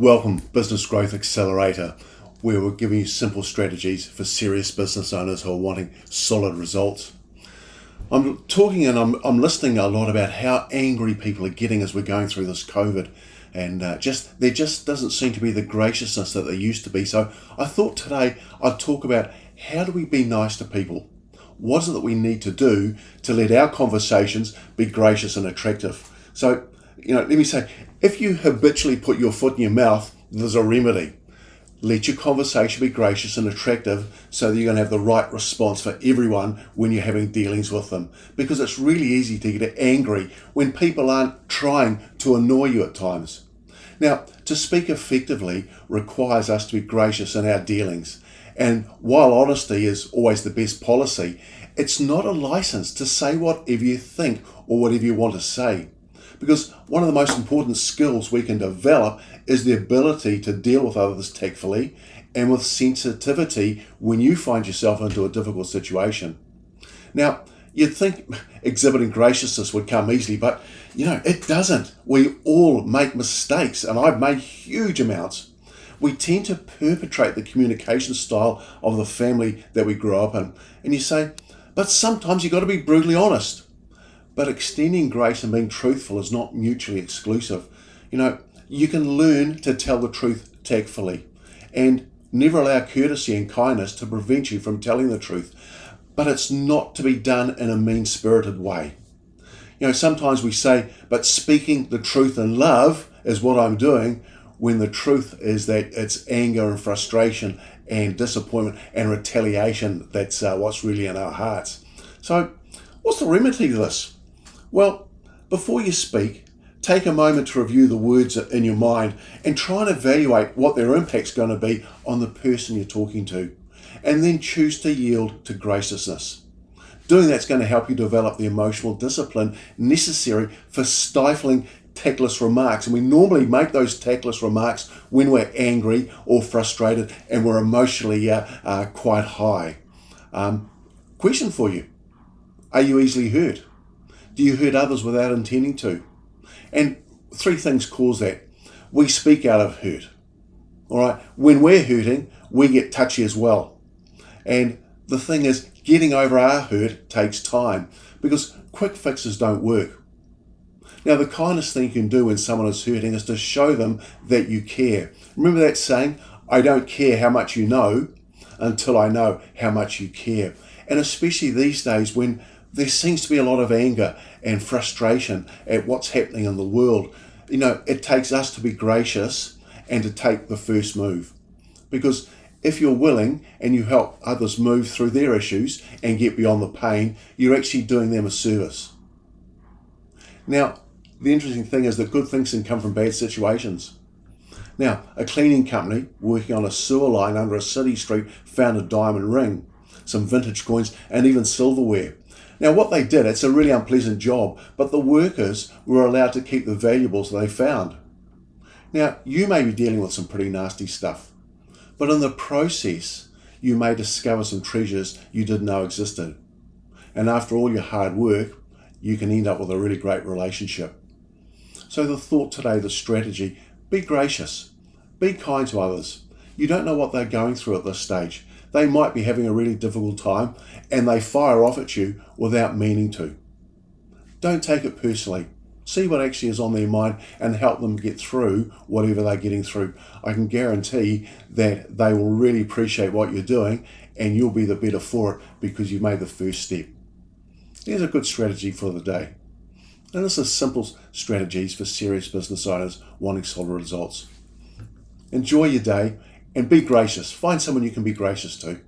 Welcome, Business Growth Accelerator, where we're giving you simple strategies for serious business owners who are wanting solid results. I'm talking and I'm listening a lot about how angry people are getting as we're going through this COVID, and there just doesn't seem to be the graciousness that there used to be. So I thought today I'd talk about how do we be nice to people? What is it that we need to do to let our conversations be gracious and attractive? So, let me say, if you habitually put your foot in your mouth, there's a remedy. Let your conversation be gracious and attractive so that you're going to have the right response for everyone when you're having dealings with them. Because it's really easy to get angry when people aren't trying to annoy you at times. Now, to speak effectively requires us to be gracious in our dealings. And while honesty is always the best policy, it's not a license to say whatever you think or whatever you want to say. Because one of the most important skills we can develop is the ability to deal with others tactfully and with sensitivity when you find yourself into a difficult situation. Now, you'd think exhibiting graciousness would come easily, but it doesn't. We all make mistakes, and I've made huge amounts. We tend to perpetrate the communication style of the family that we grew up in. And you say, but sometimes you've got to be brutally honest. But extending grace and being truthful is not mutually exclusive. You can learn to tell the truth tactfully and never allow courtesy and kindness to prevent you from telling the truth. But it's not to be done in a mean-spirited way. Sometimes we say, but speaking the truth in love is what I'm doing, when the truth is that it's anger and frustration and disappointment and retaliation that's what's really in our hearts. So what's the remedy to this? Well, before you speak, take a moment to review the words in your mind and try and evaluate what their impact's going to be on the person you're talking to, and then choose to yield to graciousness. Doing that's going to help you develop the emotional discipline necessary for stifling tactless remarks. And we normally make those tactless remarks when we're angry or frustrated and we're emotionally quite high. Question for you. Are you easily hurt? Do you hurt others without intending to? And three things cause that. We speak out of hurt. All right. When we're hurting, we get touchy as well. And the thing is, getting over our hurt takes time because quick fixes don't work. Now, the kindest thing you can do when someone is hurting is to show them that you care. Remember that saying, I don't care how much you know until I know how much you care. And especially these days when there seems to be a lot of anger and frustration at what's happening in the world. It takes us to be gracious and to take the first move. Because if you're willing and you help others move through their issues and get beyond the pain, you're actually doing them a service. Now, the interesting thing is that good things can come from bad situations. Now, a cleaning company working on a sewer line under a city street found a diamond ring, some vintage coins, and even silverware. Now, what they did, it's a really unpleasant job, but the workers were allowed to keep the valuables they found. Now, you may be dealing with some pretty nasty stuff, but in the process, you may discover some treasures you didn't know existed. And after all your hard work, you can end up with a really great relationship. So the thought today, the strategy, be gracious, be kind to others. You don't know what they're going through at this stage. They might be having a really difficult time and they fire off at you without meaning to. Don't take it personally. See what actually is on their mind and help them get through whatever they're getting through. I can guarantee that they will really appreciate what you're doing and you'll be the better for it because you made the first step. Here's a good strategy for the day. And this is simple strategies for serious business owners wanting solid results. Enjoy your day and be gracious. Find someone you can be gracious to.